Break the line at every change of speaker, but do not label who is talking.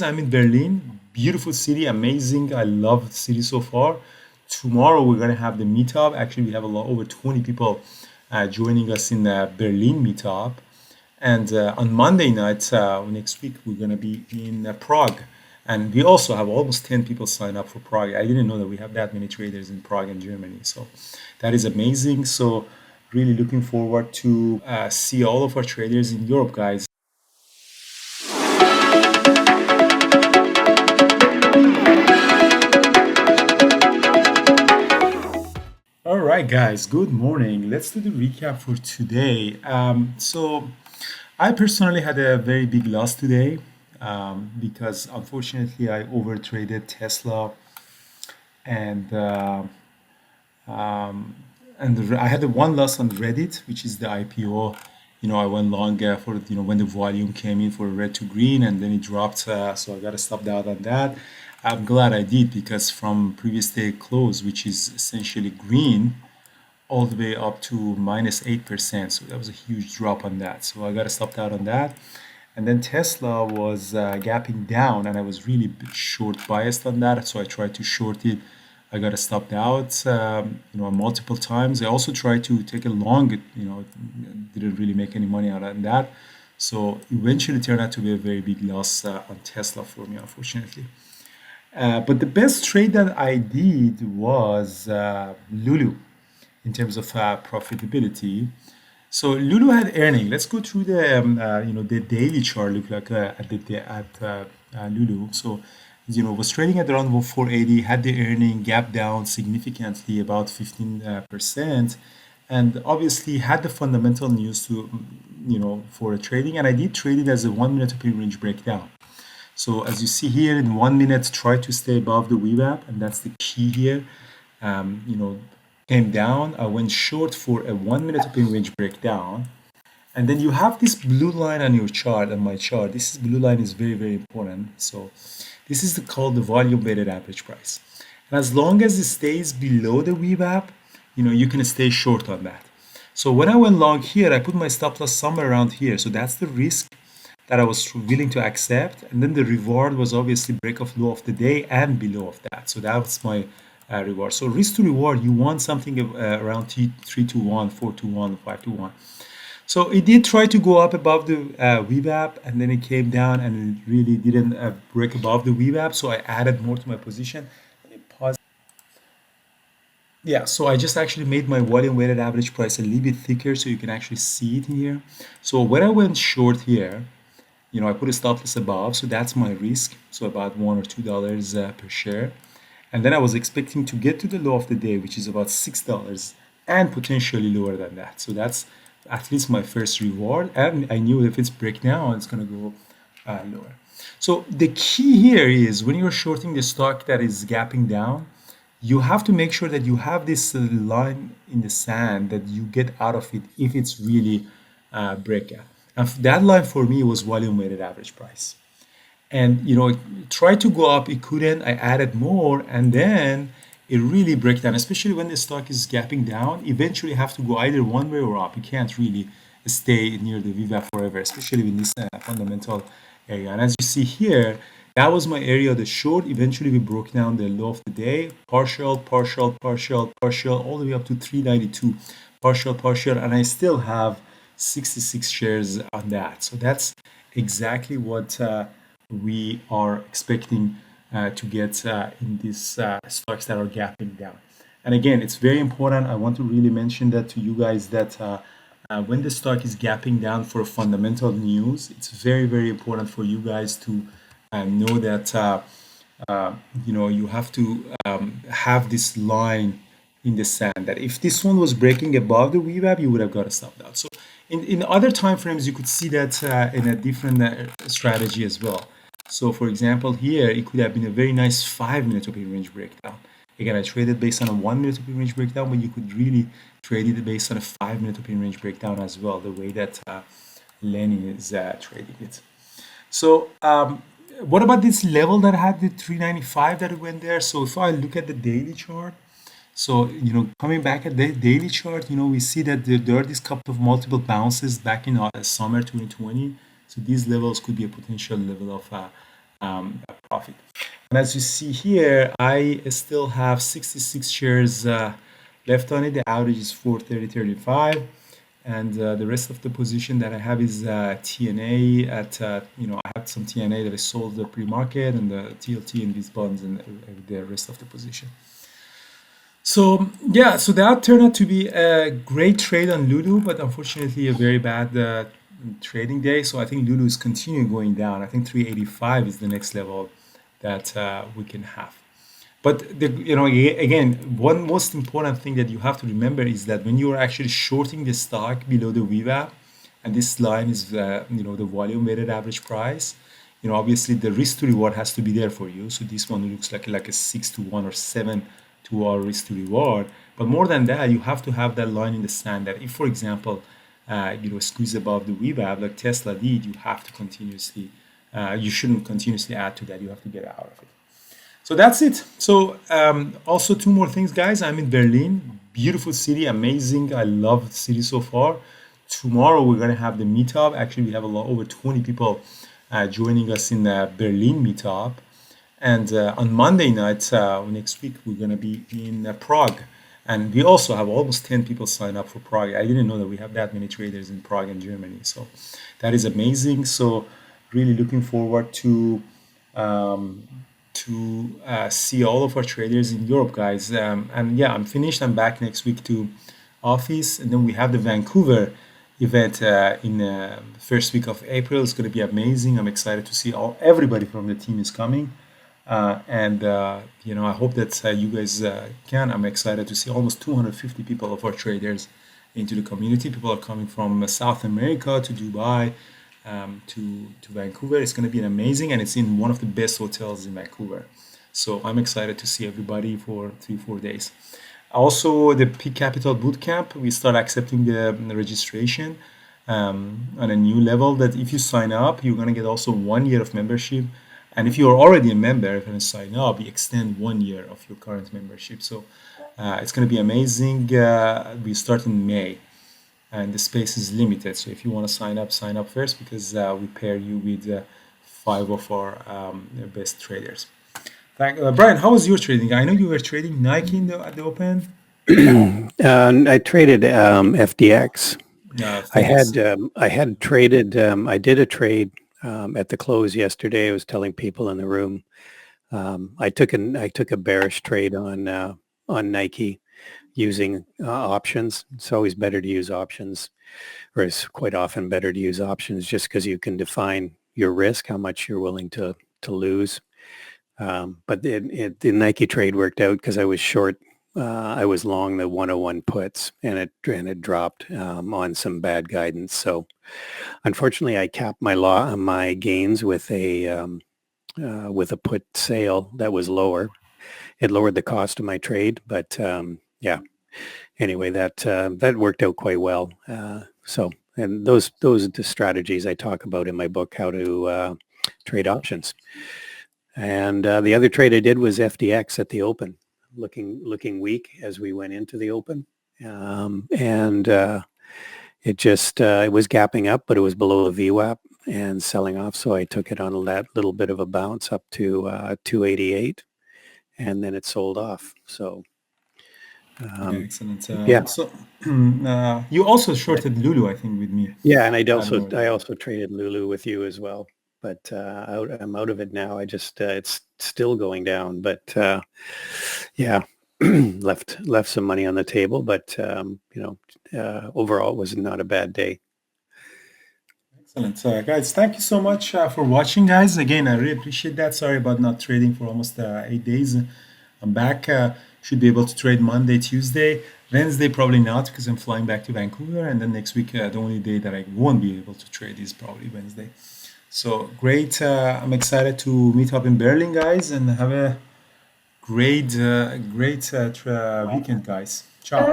I'm in Berlin. Beautiful city, amazing. I love the city so far. Tomorrow we're gonna have the meetup. Actually, we have a lot over 20 people joining us in the Berlin meetup. And on Monday night next week, we're gonna be in Prague. And we also have almost 10 people sign up for Prague. I didn't know that we have that many traders in Prague and Germany. So that is amazing. So really looking forward to see all of our traders in Europe, guys. All right, guys, good morning. Let's do the recap for today. I personally had a very big loss today because unfortunately I overtraded Tesla and I had the one loss on Reddit, which is the IPO. I went long for when the volume came in for red to green, and then it dropped. So I got to stop out on that. I'm glad I did because from previous day close, which is essentially green, all the way up to -8%. So that was a huge drop on that. So I got to stop out on that. And then Tesla was gapping down, and I was really short biased on that. So I tried to short it. I got to stop out, multiple times. I also tried to take a long, didn't really make any money out of that. So eventually turned out to be a very big loss on Tesla for me, unfortunately. But the best trade that I did was Lulu in terms of profitability. So Lulu had earning. Let's go through the daily chart. Look like at Lulu. So was trading at around 480. Had the earning gap down significantly, about 15%, and obviously had the fundamental news to for a trading. And I did trade it as a 1 minute open range breakdown. So as you see here, in 1 minute, try to stay above the VWAP, and that's the key here. Um, you know, Came down. I went short for a 1 minute open range breakdown, and then you have this blue line on your chart, on my chart. This is, blue line is very, very important. So this is called the volume weighted average price. And as long as it stays below the VWAP, you can stay short on that. So when I went long here, I put my stop loss somewhere around here. So that's the risk that I was willing to accept. And then the reward was obviously break of low of the day and below of that. So that's my reward. So risk to reward, you want something around 3 to 1, 4 to 1, 5 to 1. So it did try to go up above the VWAP, and then it came down and it really didn't break above the VWAP. So I added more to my position. And it paused. Yeah, so I just actually made my volume weighted average price a little bit thicker so you can actually see it here. So when I went short here, I put a stop loss above, so that's my risk. So about $1 or $2 per share. And then I was expecting to get to the low of the day, which is about $6 and potentially lower than that. So that's at least my first reward. And I knew if it's break now, it's going to go lower. So the key here is when you're shorting the stock that is gapping down, you have to make sure that you have this line in the sand that you get out of it if it's really breakout. And that line for me was volume weighted average price. And it tried to go up, it couldn't. I added more, and then it really break down, especially when the stock is gapping down. Eventually, you have to go either one way or up. You can't really stay near the VWAP forever, especially in this fundamental area. And as you see here, that was my area of the short. Eventually, we broke down the low of the day, partial, partial, partial, partial, all the way up to 392, partial, partial, and I still have 66 shares on that. So that's exactly what we are expecting to get in these stocks that are gapping down. And again, it's very important. I want to really mention that to you guys that when the stock is gapping down for fundamental news, it's very, very important for you guys to know that you have to have this line in the sand that if this one was breaking above the VWAP, you would have got to stop out. So in other time frames, you could see that in a different strategy as well. So for example, here it could have been a very nice 5 minute open range breakdown. Again, I traded based on a 1 minute open range breakdown, but you could really trade it based on a 5 minute open range breakdown as well, the way that Lenny is trading it. So what about this level that had the 395 that went there? So if I look at the daily chart, so, coming back at the daily chart, we see that there are these couple of multiple bounces back in summer 2020. So these levels could be a potential level of profit. And as you see here, I still have 66 shares left on it. The average is 430.35. And the rest of the position that I have is TNA at, I have some TNA that I sold the pre-market and the TLT in these bonds and the rest of the position. So yeah, so that turned out to be a great trade on Lulu, but unfortunately a very bad trading day. So I think Lulu is continuing going down. I think 385 is the next level that we can have. But again, one most important thing that you have to remember is that when you are actually shorting the stock below the VWAP, and this line is the volume weighted average price, obviously the risk to reward has to be there for you. So this one looks like a 6 to 1 or 7 to our risk to reward. But more than that, you have to have that line in the sand that if, for example, squeeze above the VWAP like Tesla did, you shouldn't continuously add to that. You have to get out of it. So that's it. So also two more things, guys. I'm in Berlin, beautiful city, amazing. I love the city so far. Tomorrow we're gonna have the meetup. Actually, we have over 20 people joining us in the Berlin meetup. And on Monday night next week, we're gonna be in Prague. And we also have almost 10 people sign up for Prague. I didn't know that we have that many traders in Prague and Germany. So that is amazing. So really looking forward to see all of our traders in Europe, guys. And yeah, I'm finished. I'm back next week to office, and then we have the Vancouver event in the first week of April. It's going to be amazing. I'm excited to see everybody from the team is coming, and I hope that you guys can. I'm excited to see almost 250 people of our traders into the community. People are coming from South America to Dubai to Vancouver. It's going to be amazing, and it's in one of the best hotels in Vancouver. So I'm excited to see everybody for 3-4 days. Also, the Peak Capital Bootcamp, we start accepting the registration on a new level that if you sign up, you're going to get also 1 year of membership. And if you're already a member, if you sign up, you extend 1 year of your current membership. So it's going to be amazing. We start in May. And the space is limited. So if you want to sign up first because we pair you with 5 of our best traders. Brian, how was your trading? I know you were trading Nike at the open.
I traded FDX.
Thanks.
I did a trade at the close yesterday. I was telling people in the room. I took a bearish trade on Nike using options. It's always better to use options, or it's quite often better to use options just because you can define your risk, how much you're willing to lose. But the Nike trade worked out because I was short. I was long the 101 puts, and it dropped on some bad guidance. So unfortunately, I capped my gains with a put sale that was lower. It lowered the cost of my trade, but yeah. Anyway, that worked out quite well. And those are the strategies I talk about in my book, How to Trade Options. And the other trade I did was FDX at the open, looking weak as we went into the open, and it was gapping up, but it was below the VWAP and selling off. So I took it on that little bit of a bounce up to 288, and then it sold off. So.
Excellent.
Yeah.
So you also shorted Lulu, I think, with me.
Yeah, and I also traded Lulu with you as well, but I'm out of it now. I just it's still going down, but yeah, left some money on the table, but overall it was not a bad day.
Excellent. Guys, thank you so much for watching, guys. Again, I really appreciate that. Sorry about not trading for almost 8 days. I'm back. Should be able to trade Monday, Tuesday. Wednesday, probably not because I'm flying back to Vancouver. And then next week, the only day that I won't be able to trade is probably Wednesday. So great. I'm excited to meet up in Berlin, guys, and have a great weekend, guys. Ciao.